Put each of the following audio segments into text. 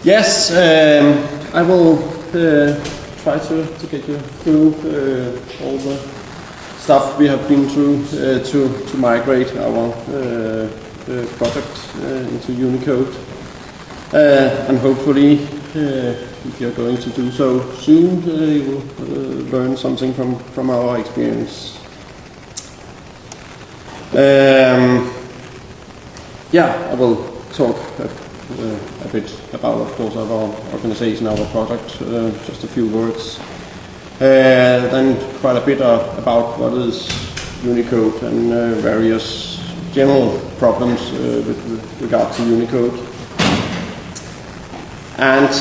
Yes, I will try to get you through all the stuff we have been through to migrate our product into Unicode. And hopefully, if you're going to do so soon, you will learn something from our experience. I will talk a bit about, of course, our organization, our product, just a few words. Then quite a bit about what is Unicode and various general problems with regard to Unicode. And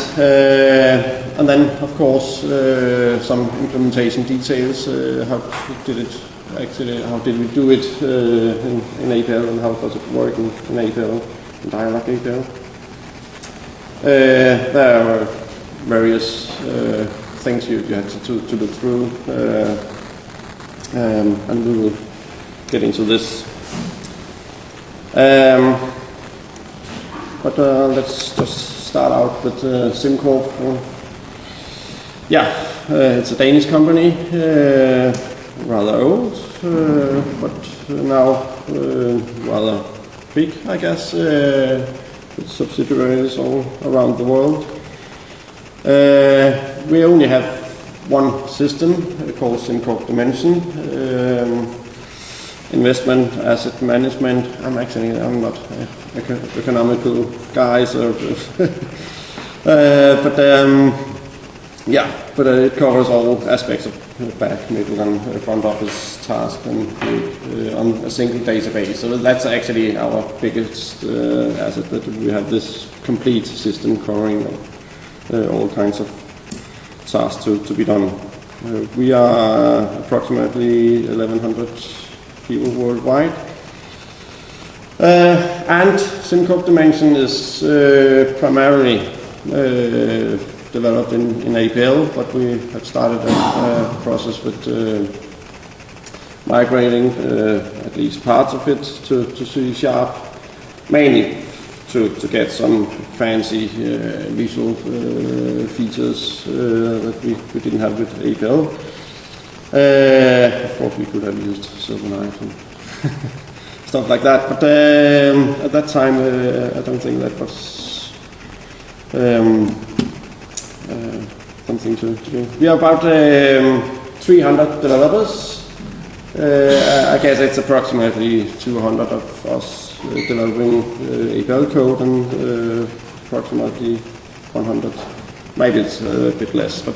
then, of course, some implementation details. How did we do it in APL, and how does it work in APL, in Dyalog APL? There are various things you have to look through, and we will get into this. But let's just start out with SimCorp. It's a Danish company, rather old, but now rather big, I guess, with subsidiaries all around the world. We only have one system called SimCorp Dimension, investment asset management. I'm not economical guy, so but it covers all aspects of back, middle, and front office tasks and on a single database. So that's actually our biggest asset, that we have this complete system covering all kinds of tasks to be done. We are approximately 1,100 people worldwide. And SimCorp Dimension is primarily developed in APL, but we have started a process with migrating at least parts of it to C#, mainly to get some fancy visual features that we didn't have with APL. Of course, we could have used Silverlight and stuff like that, but at that time I don't think that was something to do. We are about 300 developers. I guess it's approximately 200 of us developing APL code, and approximately 100, maybe it's a bit less, but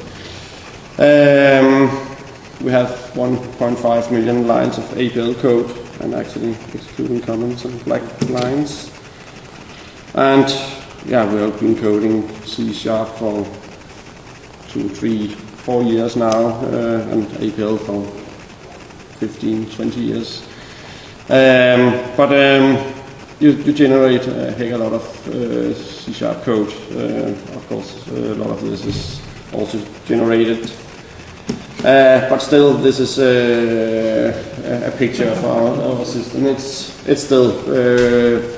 we have 1.5 million lines of APL code, and actually excluding comments and black lines. And we have been coding C# for 2, 3, 4 years now, and APL for 15, 20 years. But you generate a heck of a lot of C# code. Of course, a lot of this is also generated. But still, this is a picture of our system. It's still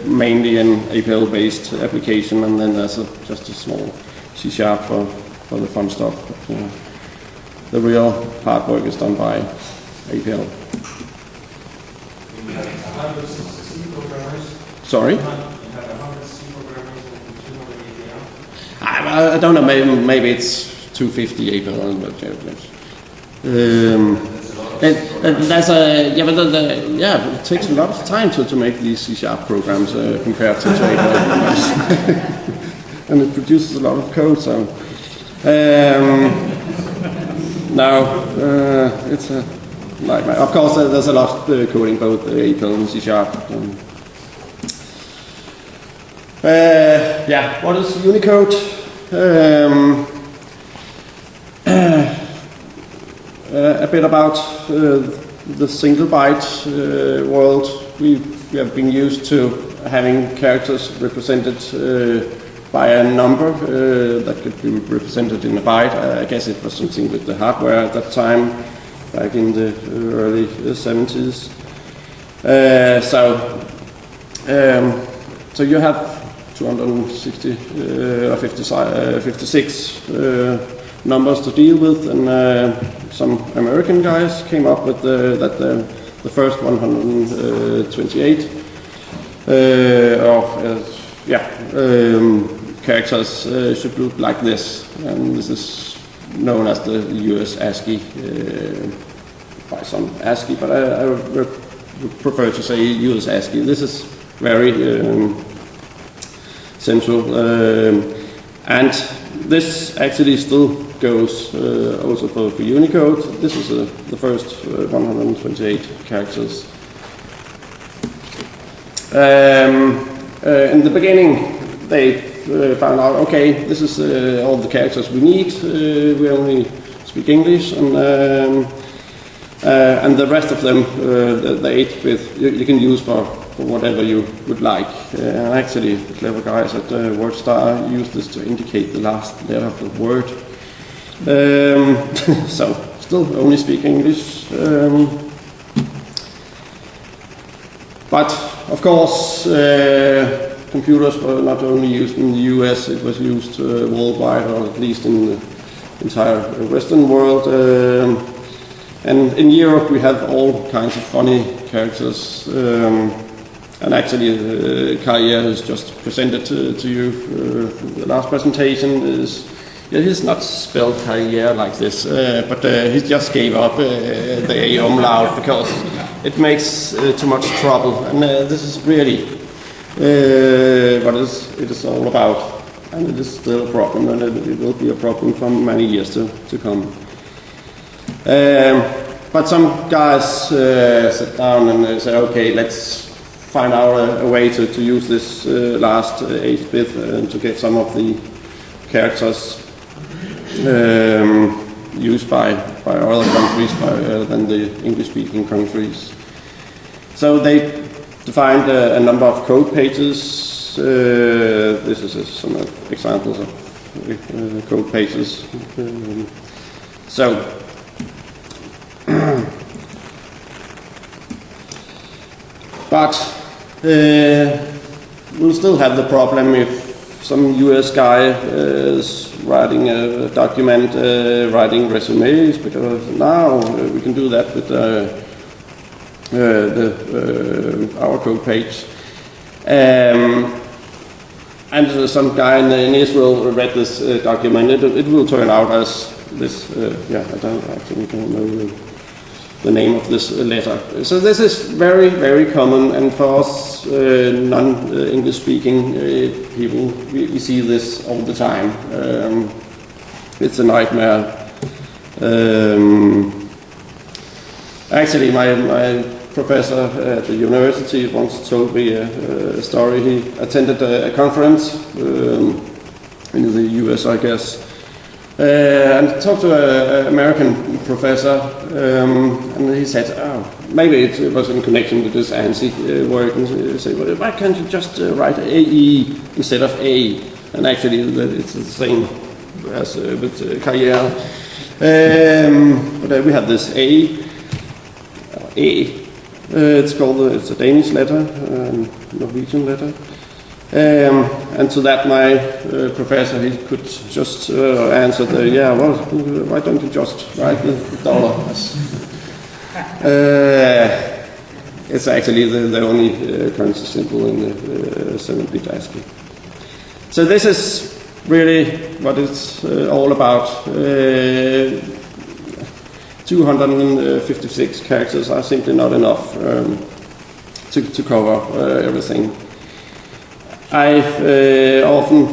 mainly an APL-based application, and then there's just a small C# for the fun stuff. But, the real hard work is done by APL. Sorry? I don't know. Maybe it's 250 APL, but it takes a lot of time to make these C# programs compared to APL programs, and it produces a lot of code. So now it's a nightmare. Of course, there's a lot of coding both APL and C#. What is Unicode? A bit about the single byte world. We have been used to having characters represented by a number that could be represented in a byte. I guess it was something with the hardware at that time, back in the early 70s. So you have 260 or 56 numbers to deal with, and some American guys came up with that the first 128 characters should look like this, and this is known as the US ASCII, by some ASCII, but I would prefer to say US ASCII. This is very central, and this actually still goes also for Unicode. This is the first 128 characters. In the beginning, they found out, okay, this is all the characters we need. We only speak English, and the rest of them, the 8-bit, you can use for whatever you would like. Actually, the clever guys at WordStar use this to indicate the last letter of the word. So, still only speak English. But, of course, computers were not only used in the US, it was used worldwide, or at least in the entire Western world. And in Europe we have all kinds of funny characters. And actually, Carrier has just presented to you the last presentation. He's not spelled Carrier like this, but he just gave up the A umlaut because it makes too much trouble. And this is really what it is all about. And it is still a problem, and it will be a problem for many years to come. But some guys sit down and say, okay, let's find out a way to use this last 8-bit to get some of the characters used by other countries than the English-speaking countries. So they defined a number of code pages. This is some examples of code pages. But we'll still have the problem if some US guy is writing a document, writing resumes, because now we can do that with our code page. And some guy in Israel read this document. It will turn out as this. I don't know the name of this letter. So this is very, very common, and for us non-English speaking people, we see this all the time. It's a nightmare. Actually, my professor at the university once told me a story. He attended a conference in the US, I guess, and talked to an American professor, and he said, maybe it was in connection with this ANSI work, and he said, well, why can't you just write AE instead of A? And actually it's the same as with Carrier. But we have this A. It's a Danish letter, Norwegian letter. And to that my professor, he could just answer why don't you just write the dollar? It's actually the only currency symbol in the 7-bit ASCII. So this is really what it's all about. 256 characters are simply not enough to cover everything. I often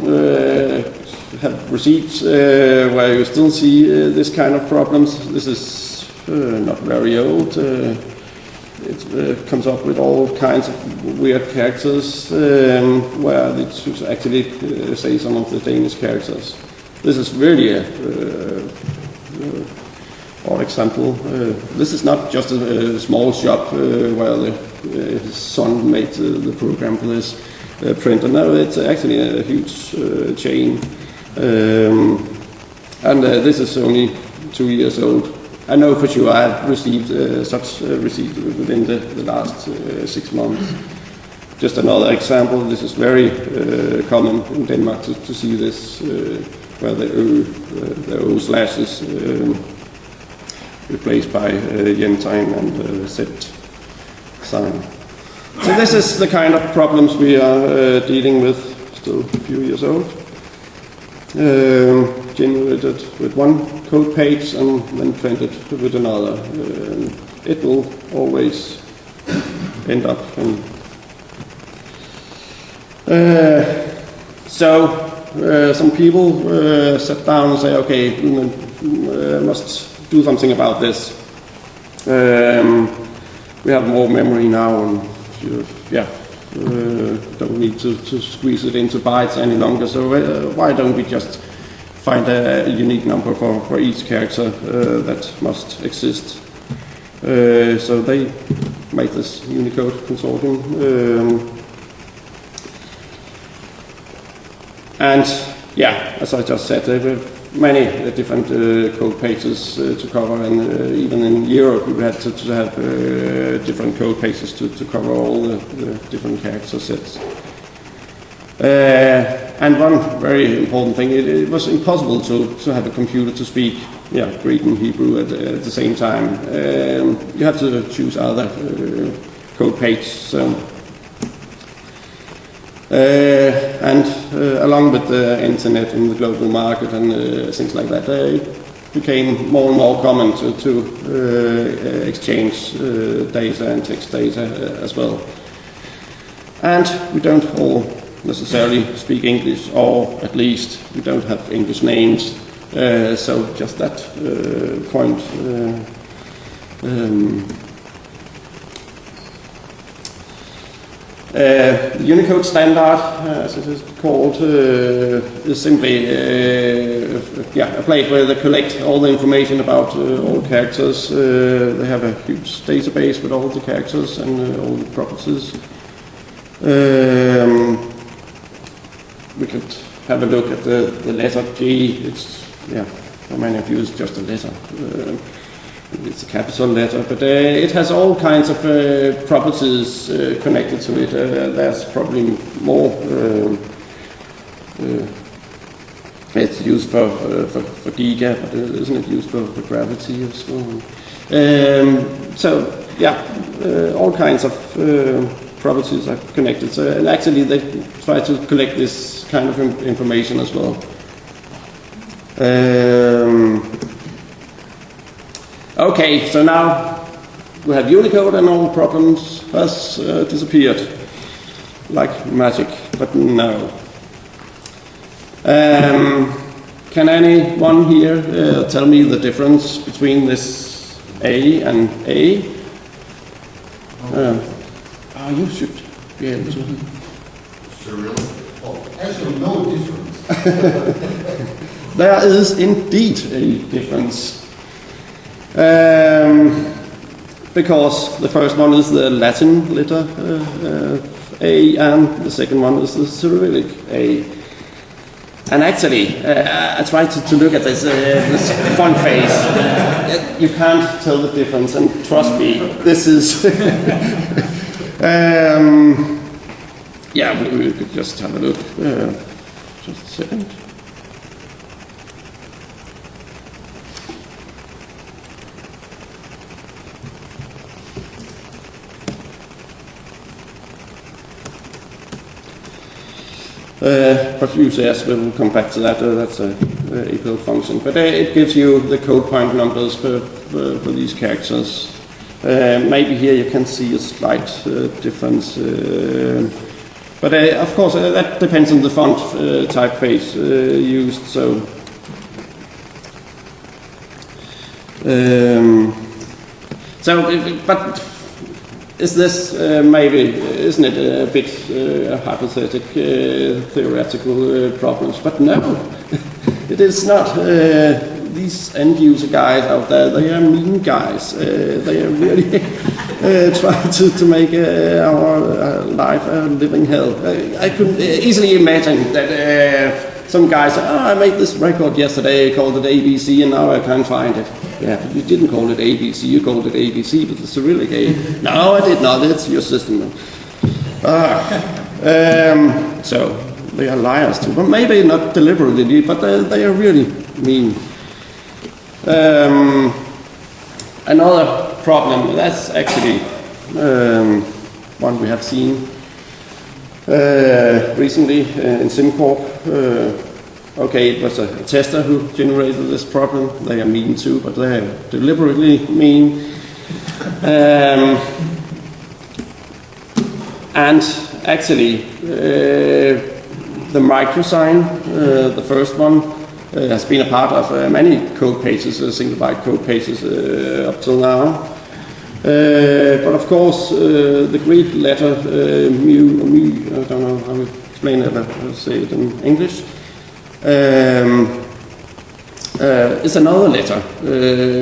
have receipts where you still see this kind of problems. This is not very old. It comes up with all kinds of weird characters where it should actually say some of the Danish characters. This is really a odd example. This is not just a small shop where his son made the program for this printer. No, it's actually a huge chain. And this is only 2 years old. I know for sure I have received such receipt within the last 6 months. just another example. This is very common in Denmark to see this, where the O slash is replaced by yen sign and Z sign. So this is the kind of problems we are dealing with, still a few years old. Generated with one code page and then printed with another. It will always end up in. Some people sat down and say, okay, we must do something about this. We have more memory now, and don't need to squeeze it into bytes any longer. So why don't we just find a unique number for each character that must exist? So they made this Unicode consortium. And as I just said, there were many different code pages to cover, and even in Europe we had to have different code pages to cover all the different character sets. And one very important thing, it was impossible to have a computer to speak Greek and Hebrew at the same time. You had to choose other code pages. Along with the internet and the global market and things like that, it became more and more common to exchange data and text data as well. And we don't all necessarily speak English, or at least we don't have English names. So just that point. The Unicode standard, as it is called, is simply a plate where they collect all the information about all characters. They have a huge database with all the characters and all the properties. We could have a look at the letter G. It's, for many of you, it's just a letter. It's a capital letter, but it has all kinds of properties connected to it. There's probably more. It's used for giga, but isn't it used for gravity as well? All kinds of properties are connected. So, and actually, they try to collect this kind of information as well. Okay, so now we have Unicode and all problems has disappeared like magic, but no. Can anyone here tell me the difference between this A and A? You should be able to. Cyrillic? Oh, actually no difference. There is indeed a difference. Because the first one is the Latin letter A, and the second one is the Cyrillic A. And actually, I tried to look at this font face. You can't tell the difference, and trust me, this is. We could just have a look. Just a second. But usually, yes, we'll come back to that. That's a APL function. But it gives you the code point numbers for these characters. Maybe here you can see a slight difference. But of course, that depends on the font typeface used. So, but is this isn't it a bit hypothetical, theoretical problems? But no, it is not. These end-user guys out there, they are mean guys. They are really trying to make our life a living hell. I could easily imagine that some guys say, I made this record yesterday, called it ABC, and now I can't find it. Yeah, but you didn't call it ABC, you called it ABC with the Cyrillic A. No, I did not, it's your system. So they are liars too, but maybe not deliberately, but they are really mean. Another problem, that's actually one we have seen recently in SimCorp. Okay, it was a tester who generated this problem. They are mean too, but they are deliberately mean. And actually, the microsign, the first one, has been a part of many code pages, single byte code pages up till now. But of course, the Greek letter mu, I don't know how to explain it, I'll say it in English, is another letter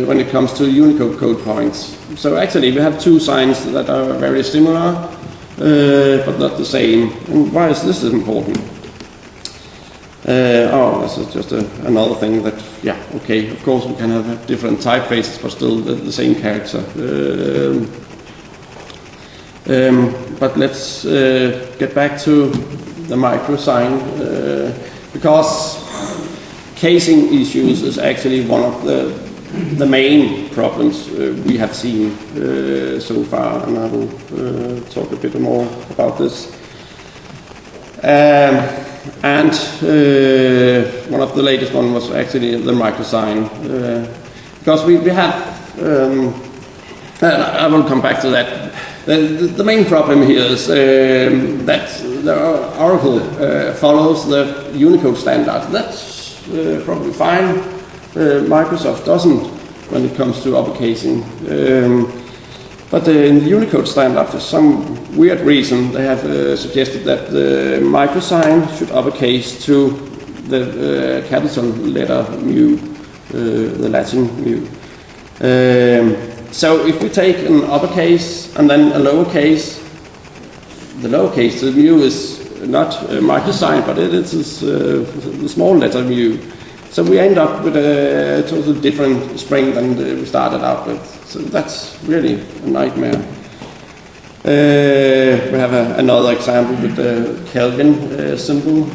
when it comes to Unicode code points. So actually, we have two signs that are very similar, but not the same. And why is this important? This is just another thing that, yeah, okay, of course we can have different typefaces, but still the same character. But let's get back to the microsign, because casing issues is actually one of the main problems we have seen so far, and I will talk a bit more about this. And one of the latest one was actually the microsign, because we have, I will come back to that. The main problem here is that the Oracle follows the Unicode standard. That's probably fine. Microsoft doesn't when it comes to uppercasing. But in the Unicode standard, for some weird reason, they have suggested that the microsign should uppercase to the capital letter mu, the Latin mu. So if we take an uppercase and then a lowercase, the lowercase, the mu is not a microsign, but it is the small letter mu. So we end up with a totally different string than we started out with. So that's really a nightmare. We have another example with the Kelvin symbol.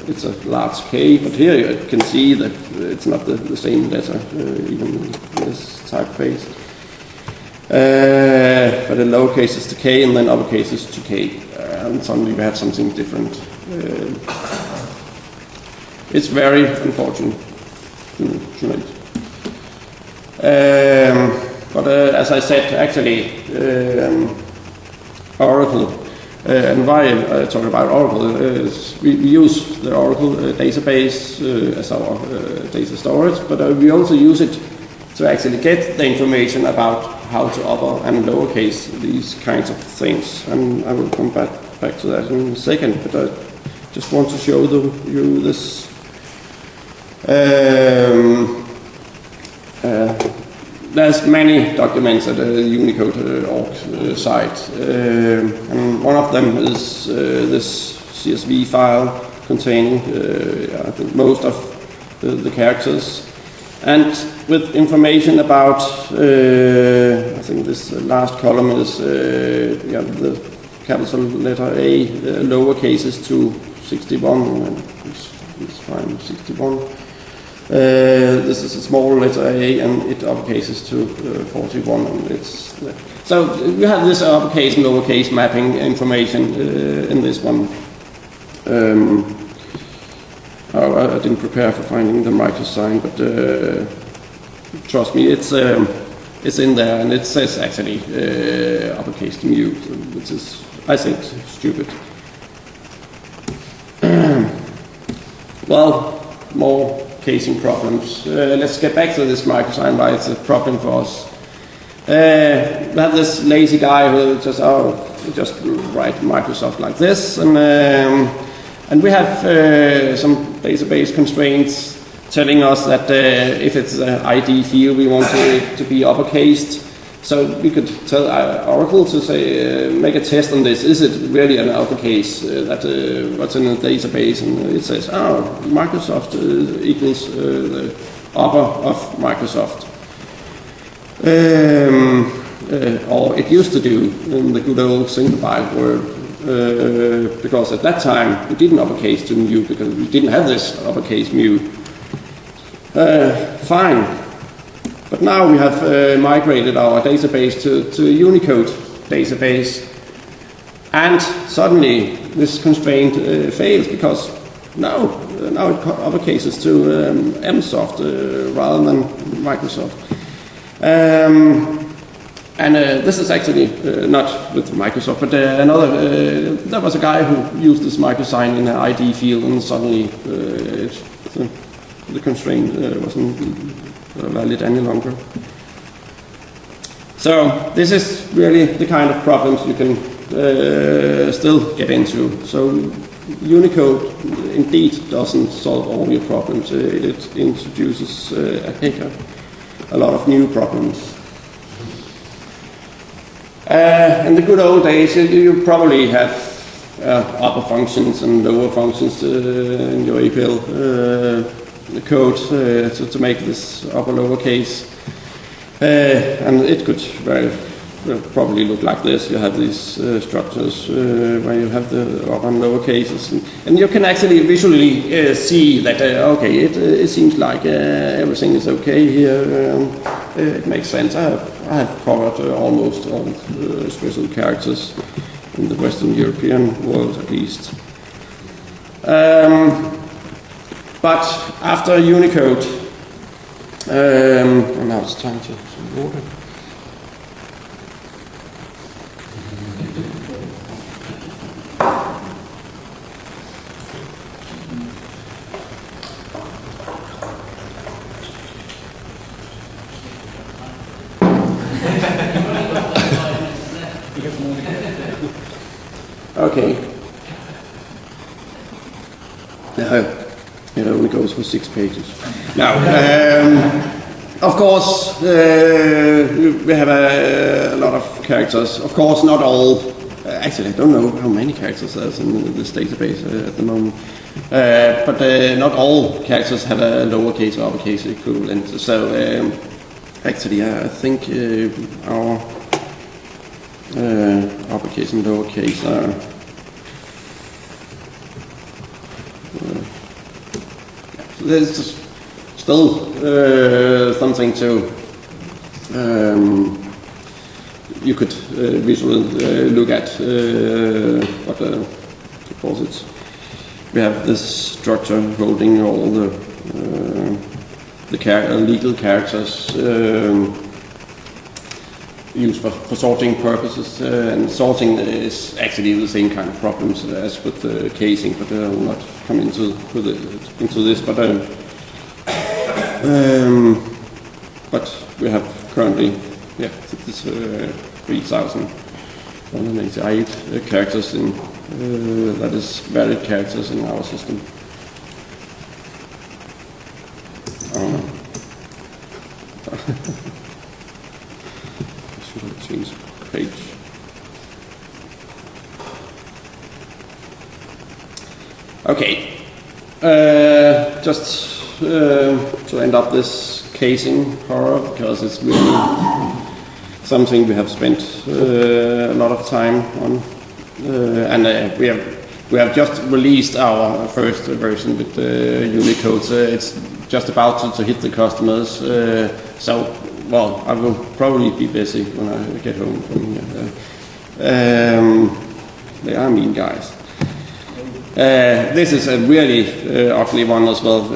It's a large K, but here you can see that it's not the same letter, even in this typeface. But the lowercase is to K, and then uppercase is to K. And suddenly we have something different. It's very unfortunate. But as I said, actually, Oracle, and why I talk about Oracle is we use the Oracle database as our data storage, but we also use it to actually get the information about how to upper and lowercase these kinds of things. And I will come back to that in a second, but I just want to show you this. There's many documents at the Unicode org site, and one of them is this CSV file containing I think most of the characters, and with information about I think this last column is the capital letter A, lowercases to 61, and it's fine, 61. This is a small letter A, and it uppercases to 41, and it's so we have this uppercase and lowercase mapping information in this one. I didn't prepare for finding the microsign, but trust me, it's in there, and it says actually uppercase to mu, which is, I think, stupid. Well, more casing problems. Let's get back to this microsign, why it's a problem for us. We have this lazy guy who just write Microsoft like this, and we have some database constraints telling us that if it's an ID field, we want it to be uppercased. So we could tell Oracle to say, make a test on this. Is it really an uppercase that what's in the database? And it says, Microsoft equals the upper of Microsoft. Or it used to do in the good old single byte word because at that time we didn't uppercase to mu because we didn't have this uppercase mu. Fine, but now we have migrated our database to a Unicode database, and suddenly this constraint fails because now it uppercases to MSoft rather than Microsoft. This is actually not with Microsoft, but there was a guy who used this microsign in an ID field, and suddenly the constraint wasn't valid any longer. So this is really the kind of problems you can still get into. So Unicode indeed doesn't solve all your problems. It introduces a lot of new problems. In the good old days, you probably have upper functions and lower functions in your APL code to make this upper lower case. And it could probably look like this. You have these structures where you have the upper and lower cases. And you can actually visually see that, okay, it seems like everything is okay here. It makes sense. I have covered almost all special characters in the Western European world, at least. But after Unicode, and now it's time to water. Okay. No, it only goes for 6 pages. Now, of course, we have a lot of characters. Of course, not all. Actually, I don't know how many characters there's in this database at the moment. But not all characters have a lowercase or uppercase equivalent. So, actually, I think our uppercase and lowercase are there's still something to you could visually look at what deposits. We have this structure holding all the legal characters used for sorting purposes, and sorting is actually the same kind of problems as with the casing, but I will not come into this. But we have currently, this 3,188 characters in that is valid characters in our system. Change page. Okay, just to end up this casing horror, because it's really something we have spent a lot of time on, and we have just released our first version with Unicode, so it's just about to hit the customers. Well, I will probably be busy when I get home from here. They are mean guys. This is a really ugly one as well.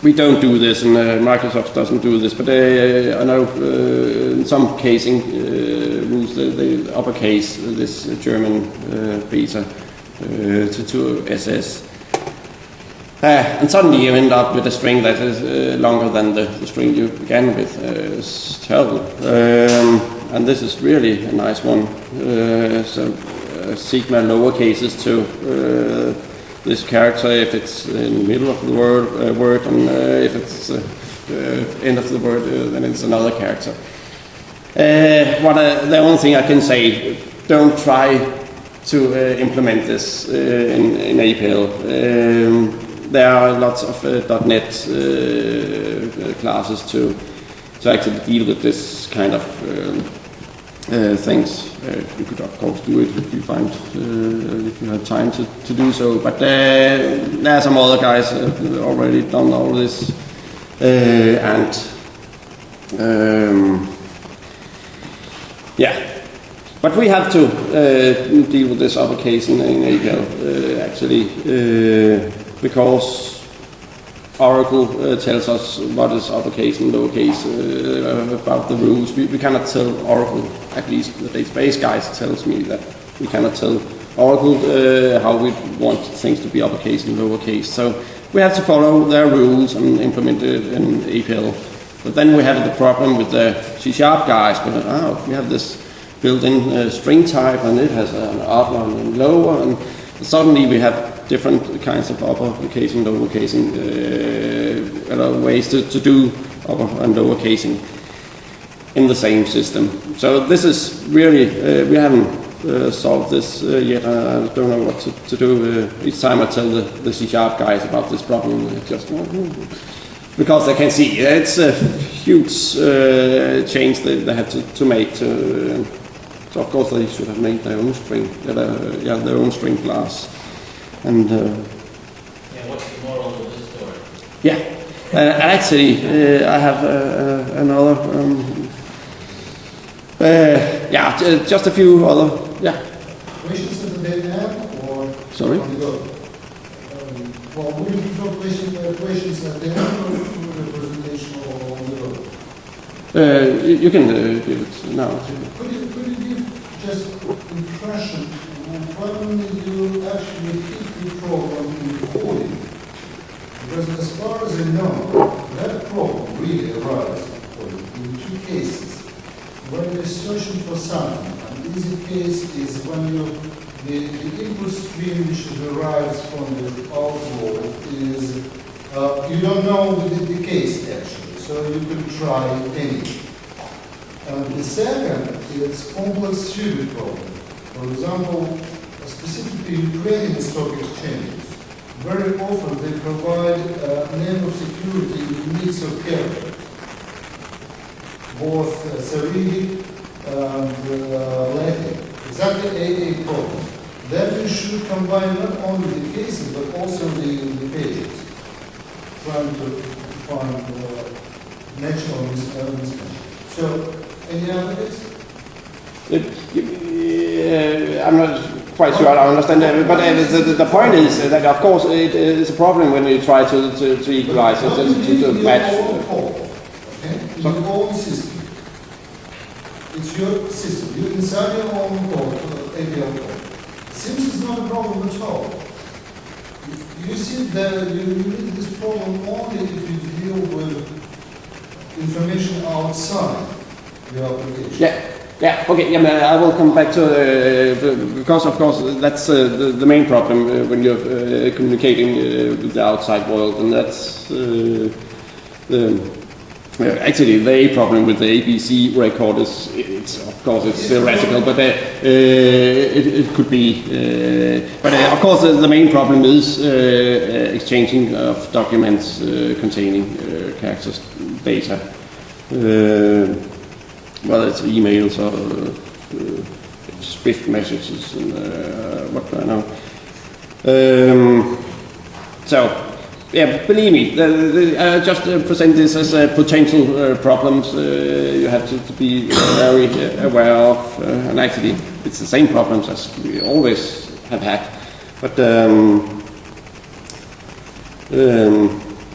We don't do this, and Microsoft doesn't do this, but I know in some casing rules they uppercase this German beta to SS. And suddenly you end up with a string that is longer than the string you began with. It's terrible. And this is really a nice one. So sigma lower cases to this character if it's in the middle of the word, and if it's end of the word, then it's another character. The only thing I can say, don't try to implement this in APL. There are lots of .NET classes to actually deal with this kind of things. You could of course do it if you find if you have time to do so. But there are some other guys already done all this, yeah. But we have to deal with this upper case in APL actually because Oracle tells us what is uppercase and lowercase about the rules. We cannot tell Oracle, at least the database guys tells me that we cannot tell Oracle how we want things to be uppercase and lowercase. So we have to follow their rules and implement it in APL. But then we have the problem with the C# guys. But, we have this built-in string type and it has an upper and lower, and suddenly we have different kinds of uppercasing, lowercasing, ways to do upper and lowercasing in the same system. So this is really, we haven't solved this yet. I don't know what to do. Each time I tell the C# guys about this problem, just because they can see it's a huge change they had to make. So of course they should have made their own string, their own string class. And what's the moral of this story? Yeah, actually, I have another. Just a few other. Yeah. Questions at the dead end or Sorry? on the go? Well, would you prefer questions at the end or through the presentation or on the go? You can give it now. Could you give just impression when you actually hit the problem in coding? Because as far as I know, that problem really arises in two cases. When you're searching for something, an easy case is when the input stream which derives from the output is, you don't know the case actually, so you can try anything. And the second is complex tribute problem. For example, specifically Ukrainian stock exchanges, very often they provide a name of security in a mix of characters, both Cyrillic and Latin. Exactly a problem. Then you should combine not only the cases but also the pages, trying to find natural mismatch. So, any other case? I'm not quite sure I understand that, but the point is that of course it is a problem when you try to equalize it, to match. Okay? In your own system. It's your system. You inside your own code, APL code. Seems it's not a problem at all. You see that you need this problem only if you deal with information outside your application. Yeah, okay, I will come back to, because of course that's the main problem when you're communicating with the outside world, and that's actually the problem with the ABC record is, of course it's theoretical, but it could be, but of course the main problem is exchanging of documents containing characters data. Well, it's emails or Swift messages and what I know. Believe me, I just present this as potential problems you have to be very aware of. And actually, it's the same problems as we always have had. But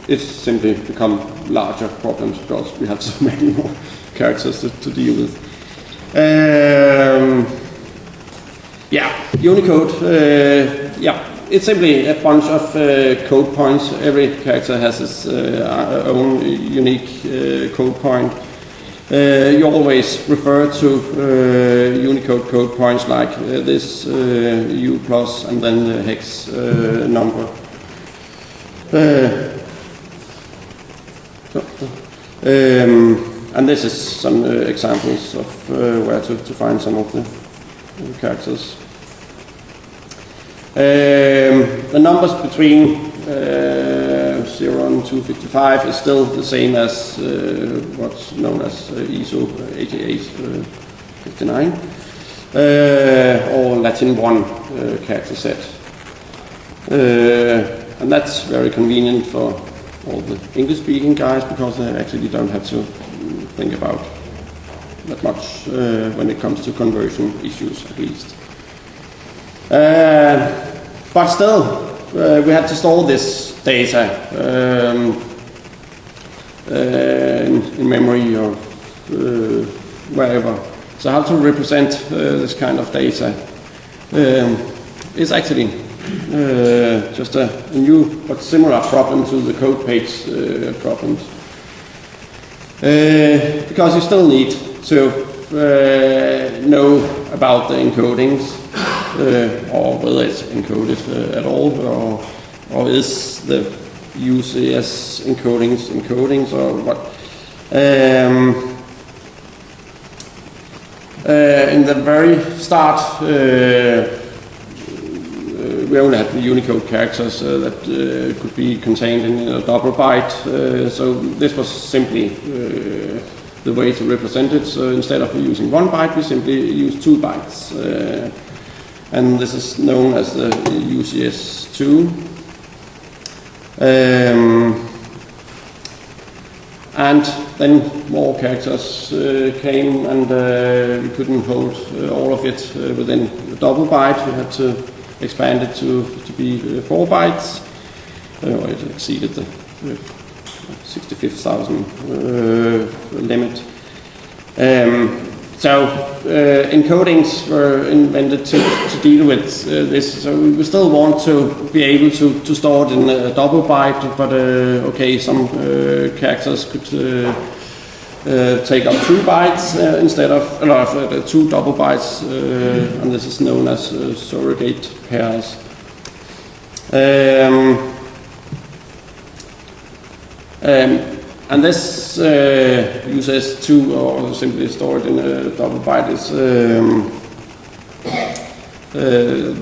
it's simply become larger problems because we have so many more characters to deal with. Unicode. It's simply a bunch of code points. Every character has its own unique code point. You always refer to Unicode code points like this U plus and then the hex number. And this is some examples of where to find some of the characters. The numbers between 0 and 255 is still the same as what's known as ISO 88 59, or Latin 1 character set. And that's very convenient for all the English-speaking guys because they actually don't have to think about that much when it comes to conversion issues, at least. But still, we had to store this data in memory or wherever. So how to represent this kind of data is actually just a new but similar problem to the Codepage problems. Because you still need to know about the encodings, or whether it's encoded at all, or is the UCS encodings or what. In the very start, we only had the Unicode characters that could be contained in a double byte, so this was simply the way to represent it. So instead of using 1 byte, we simply use 2 bytes. And this is known as the UCS2. And then more characters came, and we couldn't hold all of it within the double byte. We had to expand it to be 4 bytes. It exceeded the 65,000 limit. So encodings were invented to deal with this. So we still want to be able to store it in a double byte, but okay, some characters could take up 2 bytes instead of 2 double bytes, and this is known as surrogate pairs. And this uses 2, or simply stored in a double byte, is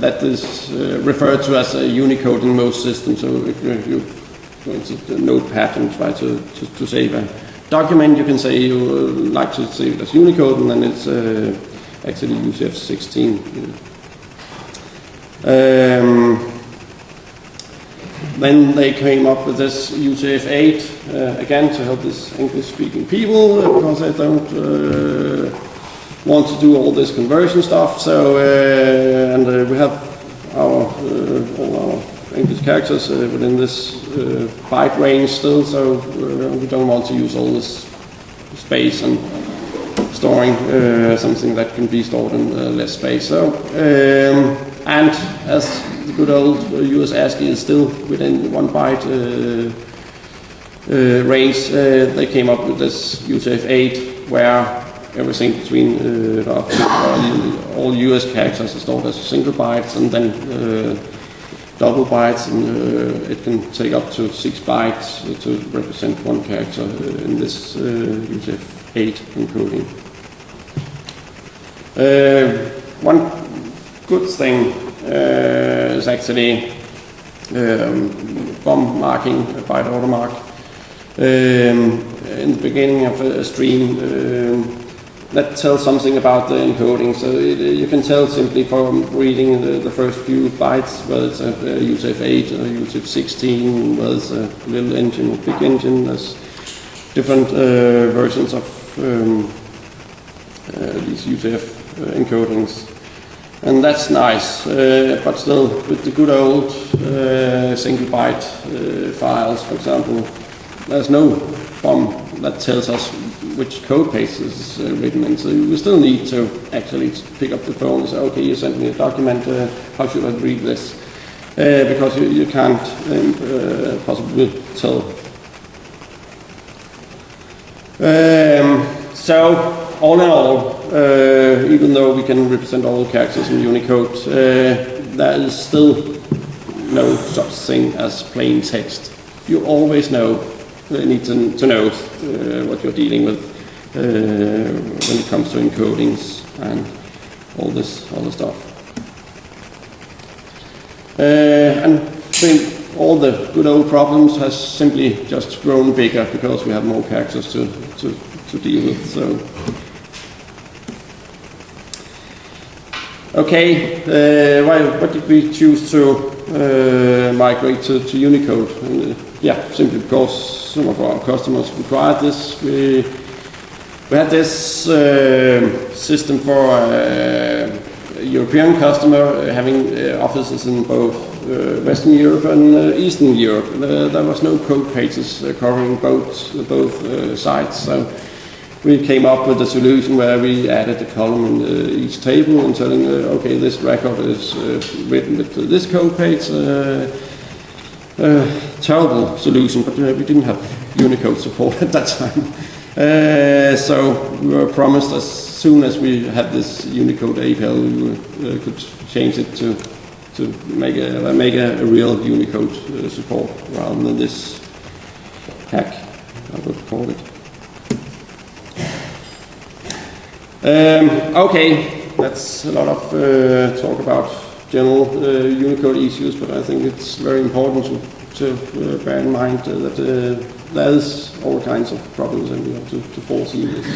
that is referred to as a Unicode in most systems. So if you go into the Notepad and try to save a document, you can say you like to save it as Unicode, and then it's actually UCF16. Then they came up with this UTF-8, again to help these English-speaking people, because they don't want to do all this conversion stuff. So, and we have all our English characters within this byte range still, so we don't want to use all this space and storing something that can be stored in less space. So, and as the good old US ASCII is still within 1 byte range, they came up with this UTF-8, where everything between all US characters is stored as single bytes, and then double bytes, and it can take up to 6 bytes to represent 1 character in this UTF-8 encoding. One good thing is actually bomb marking, byte automark. In the beginning of a stream, that tells something about the encoding. So you can tell simply from reading the first few bytes whether it's a UTF-8 or UTF-16, whether it's a little engine or big engine. There's different versions of these UTF encodings. And that's nice, but still, with the good old single byte files, for example, there's no bomb that tells us which code base is written in. So we still need to actually pick up the phone and say, okay, you sent me a document, how should I read this? Because you can't possibly tell. So, all in all, even though we can represent all characters in Unicode, there is still no such thing as plain text. You always need to know what you're dealing with when it comes to encodings and all this other stuff. And I think all the good old problems has simply just grown bigger because we have more characters to deal with. So Okay, what did we choose to migrate to Unicode? And, yeah, simply because some of our customers required this. We had this system for a European customer having offices in both Western Europe and Eastern Europe. There was no code pages covering both sides, so we came up with a solution where we added a column in each table and telling, okay, this record is written with this code page. Terrible solution, but we didn't have Unicode support at that time. So we were promised as soon as we had this Unicode APL, we could change it to make a real Unicode support rather than this hack, I would call it. Okay, that's a lot of talk about general Unicode issues, but I think it's very important to bear in mind that there's all kinds of problems and we have to foresee this.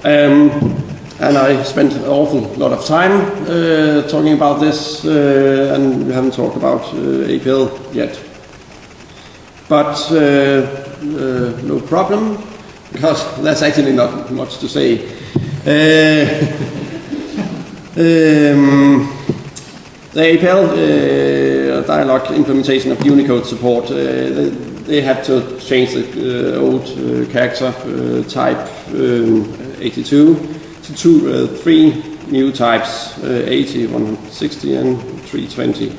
And I spent an awful lot of time talking about this, and we haven't talked about APL yet. But no problem, because there's actually not much to say. The APL Dyalog implementation of Unicode support, they had to change the old character type 82 to three new types, 80, 160 and 320,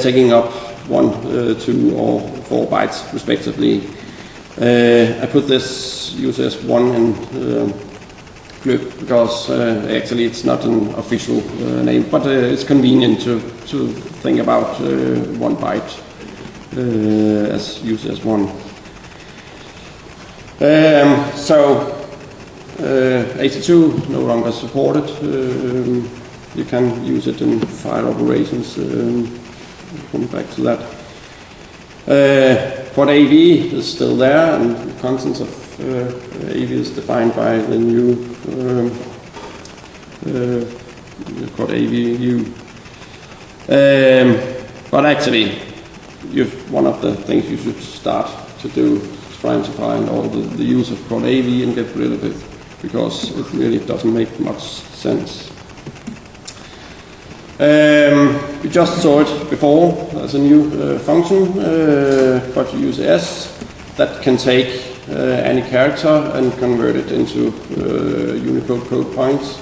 taking up 1, 2 or 4 bytes respectively. I put this UCS1 in Glück because actually it's not an official name, but it's convenient to think about 1 byte as UCS1. So 82 no longer supported. You can use it in file operations. Come back to that. Quad AV is still there, and the constants of AV is defined by the new Quad AV. But actually, one of the things you should start to do is trying to find all the use of Quad AV and get rid of it, because it really doesn't make much sense. We just saw it before. There's a new function, Quad UCS, that can take any character and convert it into Unicode code points.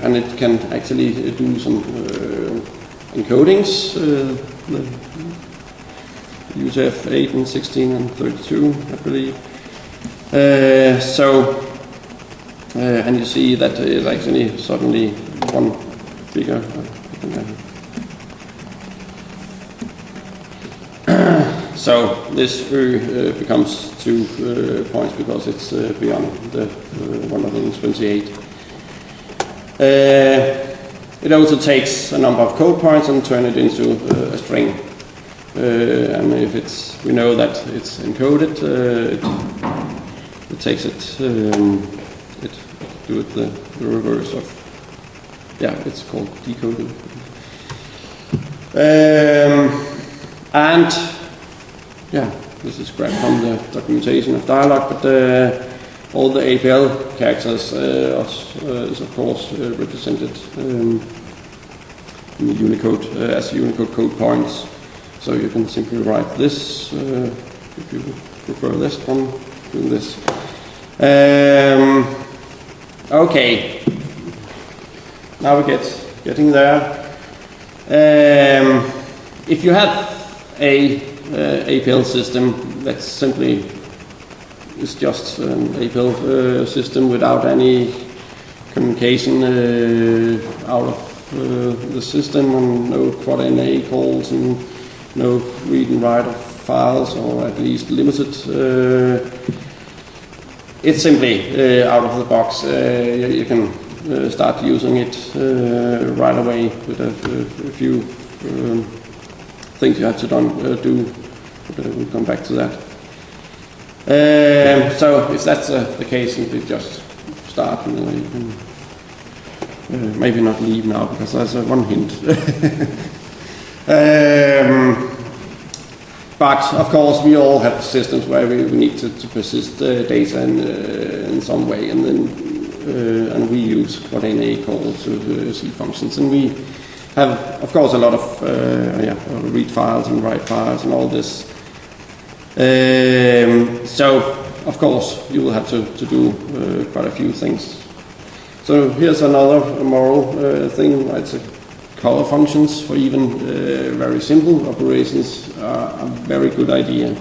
And it can actually do some encodings, UTF-8 and 16 and 32, I believe. And you see that it's actually suddenly one bigger. So this becomes 2 points because it's beyond the 128. It also takes a number of code points and turn it into a string. And if we know that it's encoded, it takes it. It do it the reverse of. Yeah, it's called decoding. And yeah, this is grabbed from the documentation of Dyalog, but all the APL characters is of course represented in the Unicode as Unicode code points. So you can simply write this if you prefer this from doing this. Okay, now we're getting there. If you have a APL system that simply is just an APL system without any communication out of the system, and no quad NA calls and no read and write of files, or at least limited. It's simply out of the box. You can start using it right away with a few things you have to do. But we'll come back to that. So if that's the case, you could just start, and you can maybe not leave now because there's one hint. But of course, we all have systems where we need to persist data in some way, and then and we use what NA calls C functions, and we have, of course, a lot of read files and write files and all this. So, of course, you will have to do quite a few things. So here's another moral thing. It's color functions for even very simple operations are a very good idea.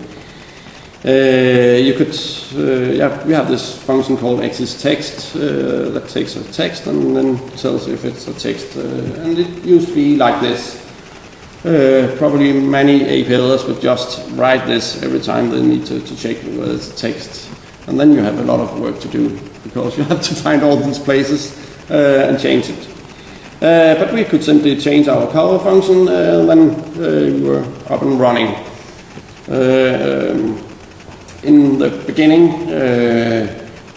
You could, we have this function called xIsText that takes a text and then tells if it's a text. And it used to be like this. Probably many APLers would just write this every time they need to check whether it's text. And then you have a lot of work to do because you have to find all these places and change it. But we could simply change our color function and then we were up and running. In the beginning,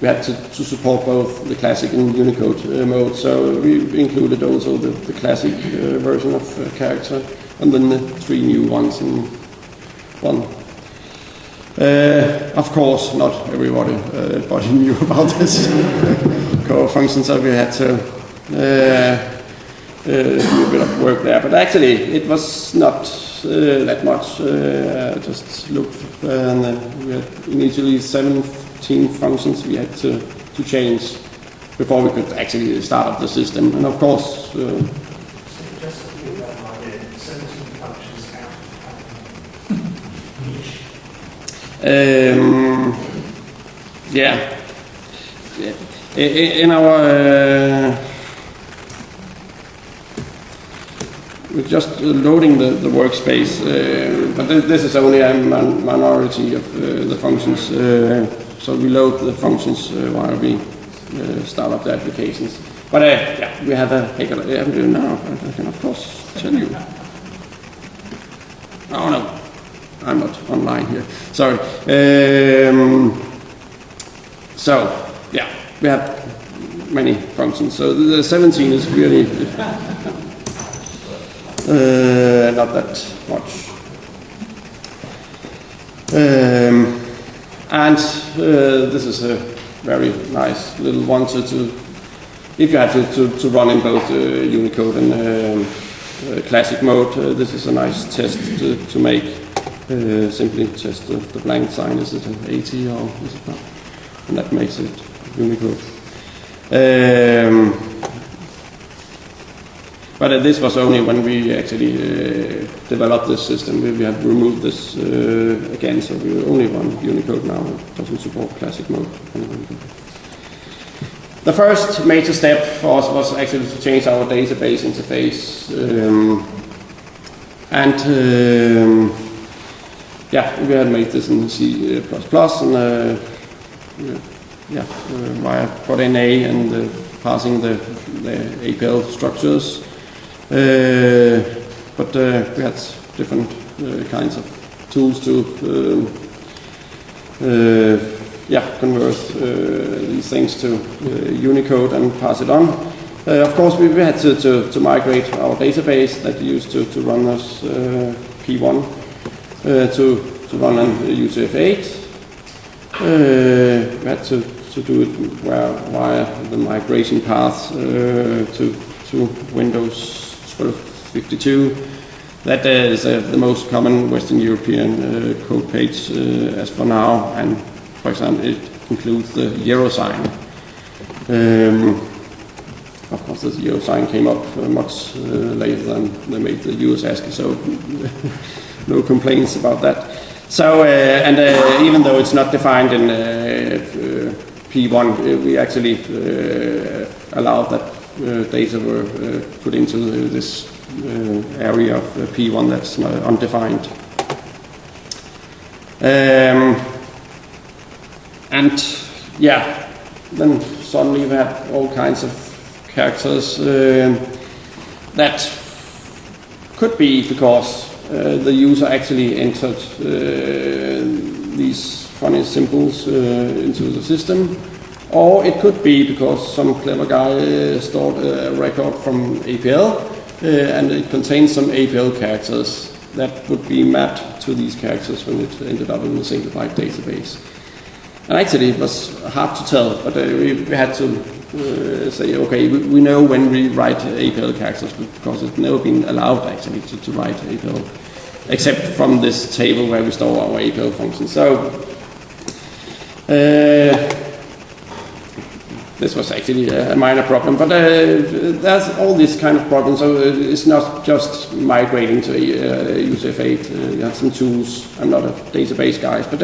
we had to support both the classic and Unicode mode, so we included also the classic version of character, and then the 3 new ones in one. Of course, not everybody knew about this core function, so we had to do a bit of work there. But actually, it was not that much. Just look, and we had initially 17 functions we had to change before we could actually start up the system. And of course, So just to give that an idea, 17 functions out each. In our we're just loading the workspace, but this is only a minority of the functions. So we load the functions while we start up the applications. But we have a heck of a now. I can of course tell you. Oh no, I'm not online here. Sorry. We have many functions. So the 17 is really not that much. And this is a very nice little one to if you have to run in both Unicode and classic mode. This is a nice test to make. Simply test the blank sign. Is it an 80 or is it not? And that makes it Unicode. But this was only when we actually developed this system. We have removed this again, so we only run Unicode now. It doesn't support classic mode. The first major step for us was actually to change our database interface. We had made this in C++ and via NA and passing the APL structures. But we had different kinds of tools to convert these things to Unicode and pass it on. Of course, we had to migrate our database that used to run as P1 to run on UTF-8. We had to do it via the migration path to Windows 12.52. That is the most common Western European code page as for now, and for example, it includes the euro sign. Of course, the euro sign came up much later than they made the US ASCII, so no complaints about that. So, even though it's not defined in P1, we actually allowed that data were put into this area of P1 that's undefined. Then suddenly we have all kinds of characters that could be because the user actually entered these funny symbols into the system. Or it could be because some clever guy stored a record from APL and it contains some APL characters that would be mapped to these characters when it ended up in the single byte database. And actually it was hard to tell, but we had to say, okay, we know when we write APL characters because it's never been allowed actually to write APL, except from this table where we store our APL functions. So this was actually a minor problem, but there's all these kind of problems. So it's not just migrating to UCF8. You have some tools. I'm not a database guy, but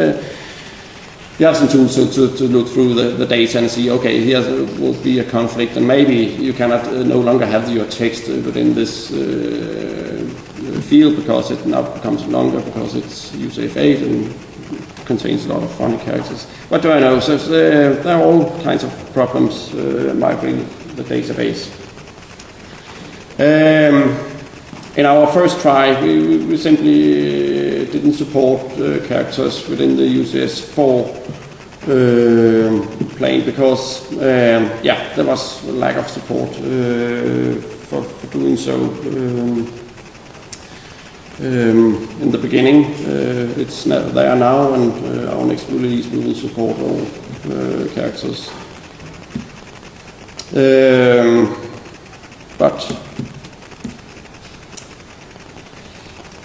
you have some tools to look through the data and see, okay, here will be a conflict, and maybe you cannot no longer have your text within this field because it now becomes longer because it's UCF8 and contains a lot of funny characters. What do I know? So there are all kinds of problems migrating the database. In our first try, we simply didn't support characters within the UCS4 plane because, there was a lack of support for doing so. In the beginning, it's not there now, and our next release we will support all characters. But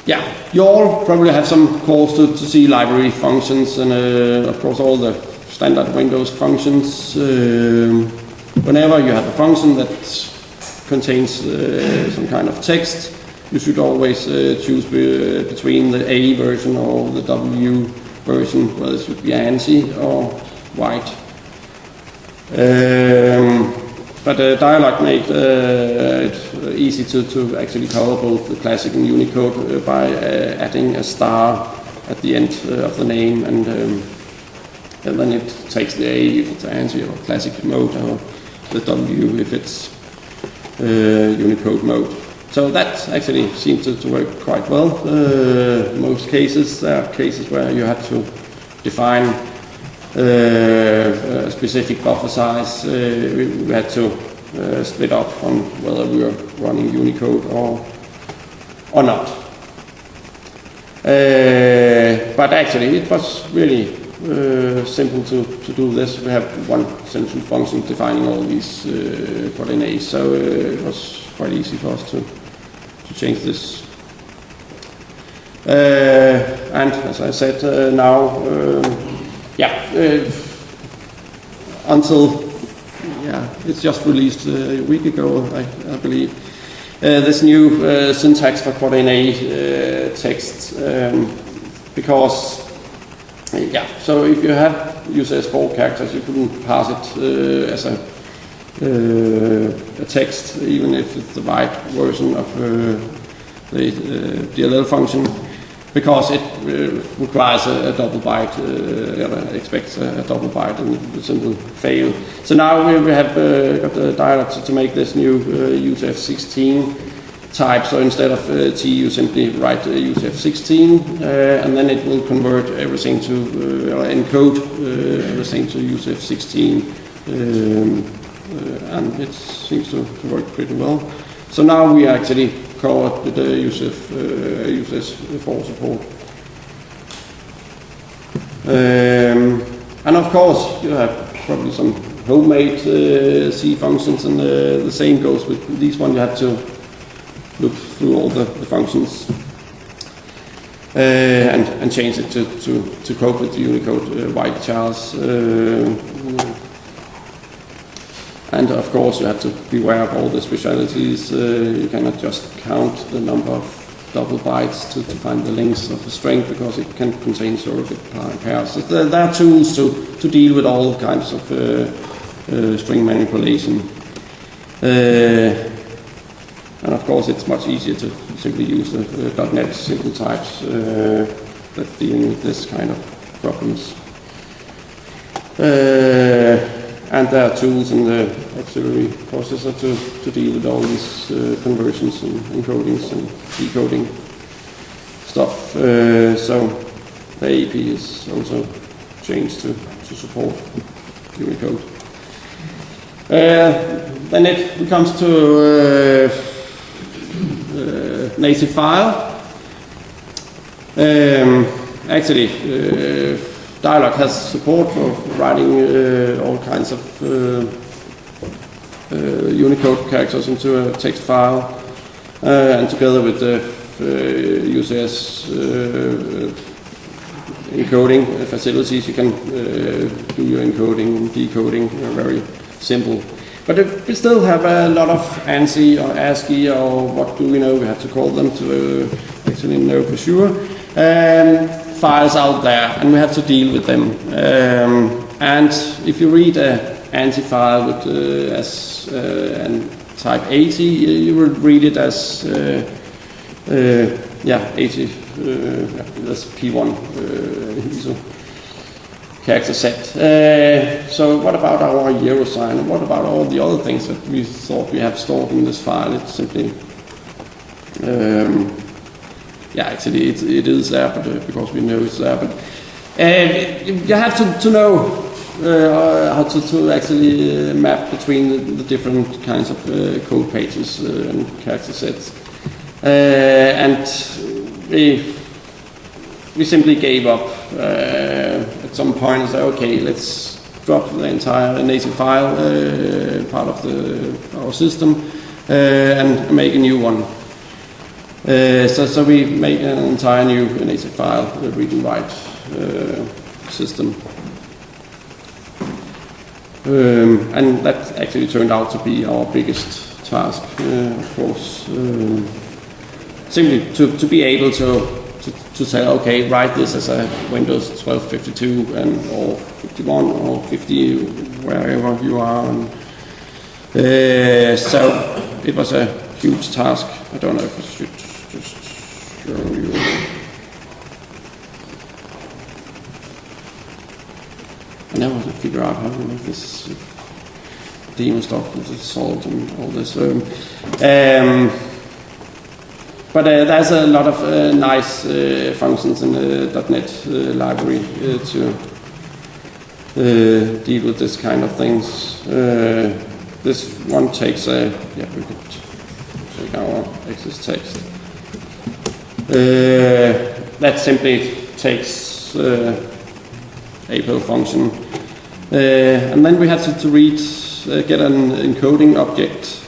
yeah, you all probably have some calls to C library functions, and of course all the standard Windows functions. Whenever you have a function that contains some kind of text, you should always choose between the A version or the W version, whether it should be ANSI or byte. But Dyalog made it easy to actually cover both the classic and Unicode by adding a star at the end of the name, and then it takes the A if it's ANSI or classic mode, or the W if it's Unicode mode. So that actually seems to work quite well. Most cases, there are cases where you have to define a specific buffer size. We had to split up on whether we were running Unicode or not. But actually it was really simple to do this. We have one central function defining all these coordinates, so it was quite easy for us to change this. And as I said, now, until it's just released a week ago, I believe. This new syntax for coordinate text, because so if you have UCS4 characters, you couldn't pass it as a text, even if it's the byte version of the DLL function, because it requires a double byte, expects a double byte, and it will simply fail. So now we have got the Dyalog to make this new UTF-16 type. So instead of T, you simply write UTF-16, and then it will convert everything to encode everything to UTF-16. And it seems to work pretty well. So now we actually covered with the UCS4 support. And of course, you have probably some homemade C functions, and the same goes with this one. You have to look through all the functions and change it to cope with the Unicode white chars. And of course, you have to beware of all the specialities. You cannot just count the number of double bytes to find the length of a string, because it can contain surrogate pairs. So there are tools to deal with all kinds of string manipulation. And of course, it's much easier to simply use the .NET simple types that dealing with this kind of problems. And there are tools in the auxiliary processor to deal with all these conversions and encodings and decoding stuff. So the AP is also changed to support Unicode. Then it comes to native file. Actually, Dyalog has support for writing all kinds of Unicode characters into a text file, and together with the UCS encoding facilities, you can do your encoding and decoding very simple. But we still have a lot of ANSI or ASCII or what do we know, we have to call them to actually know for sure, files out there, and we have to deal with them. And if you read an ANSI file with and type 80, you will read it as 80, that's P1 ISO character set. So what about our euro sign, and what about all the other things that we thought we have stored in this file? It's simply, actually it is there, but because we know it's there. But you have to know how to actually map between the different kinds of code pages and character sets. And we simply gave up at some point and said, okay, let's drop the entire native file part of our system and make a new one. So we make an entire new native file, read and write system. And that actually turned out to be our biggest task, of course. Simply to be able to say, okay, write this as a Windows 12.52 and or 51 or 50, wherever you are. And, so it was a huge task. I don't know if I should just show you. I never want to figure out how to make this demo stuff with the salt and all this. But there's a lot of nice functions in the .NET library to deal with this kind of things. This one takes we could take our access text. That simply takes APL function. And then we have to read, get an encoding object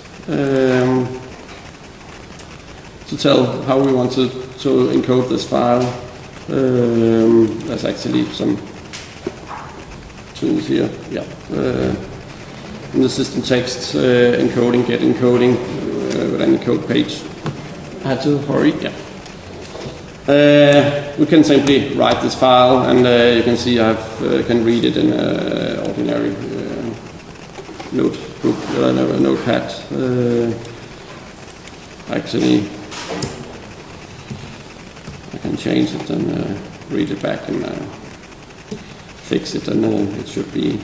to tell how we want to encode this file. There's actually some tools here. In the system text encoding, get encoding with any Codepage. I had to hurry. We can simply write this file, and you can see I can read it in ordinary notepad. Actually, I can change it and read it back and fix it, and it should be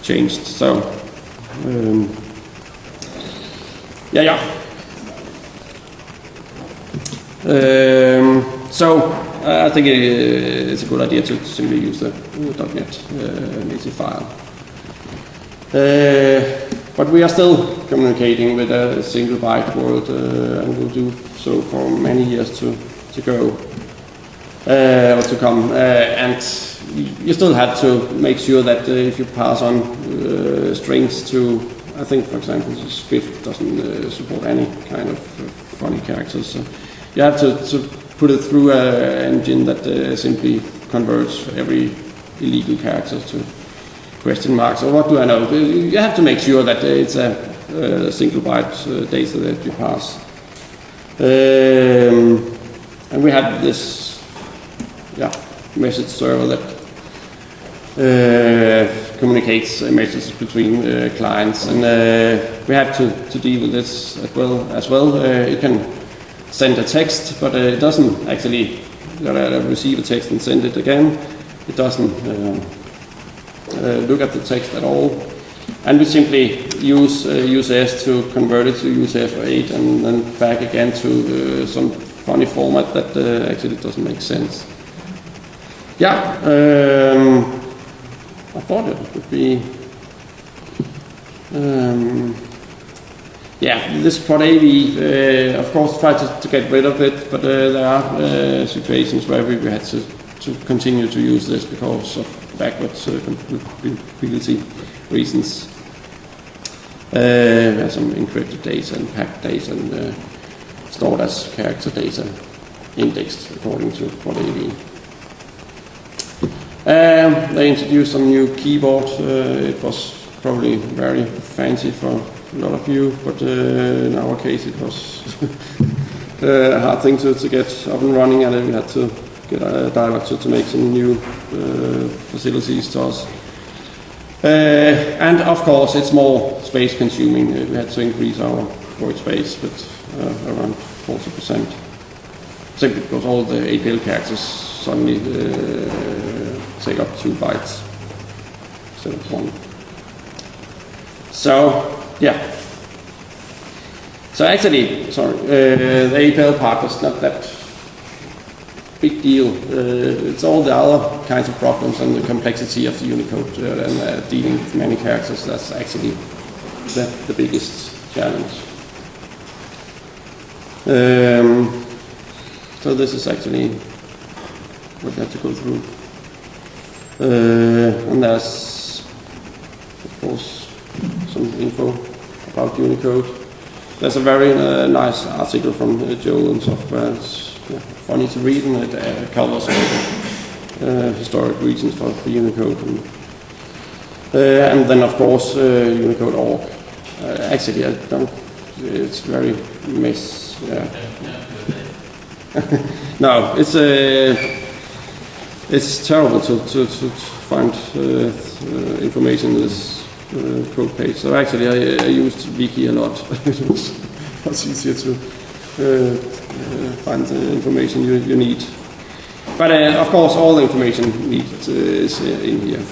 changed. So so I think it's a good idea to simply use the .NET native file. But we are still communicating with a single byte world, and will do so for many years to go or to come. And you still have to make sure that if you pass on strings to, I think, for example, Swift doesn't support any kind of funny characters. So you have to put it through an engine that simply converts every illegal character to question marks, or what do I know? You have to make sure that it's a single byte data that you pass. And we have this message server that communicates messages between clients, and we have to deal with this as well. It can send a text, but it doesn't actually receive a text and send it again. It doesn't look at the text at all. And we simply use UCS to convert it to UCF8 and then back again to some funny format that actually doesn't make sense. Yeah, I thought it would be, this Prod AV, of course, try to get rid of it, but there are situations where we had to continue to use this because of backwards compatibility reasons. There's some encrypted data and packed data and stored as character data, indexed according to Prod AV. They introduced some new keyboard. It was probably very fancy for a lot of you, but in our case it was a hard thing to get up and running, and we had to get a Dyalog to make some new facilities to us. And of course it's more space consuming. We had to increase our word space with around 40%. Simply because all the APL characters suddenly take up 2 bytes instead of 1. So, yeah. So actually, the APL part is not that big deal. It's all the other kinds of problems and the complexity of the Unicode and dealing with many characters that's actually the biggest challenge. So this is actually what we have to go through. And there's, of course, some info about Unicode. There's a very nice article from Joe and Software. It's funny to read, and it covers all the historic reasons for Unicode. And then, of course, Unicode org. Actually, I don't. It's very mess. Yeah. No, it's terrible to find information in this code page. So actually, I used Wiki a lot. It was much easier to find the information you need. But of course, all the information needed is in here.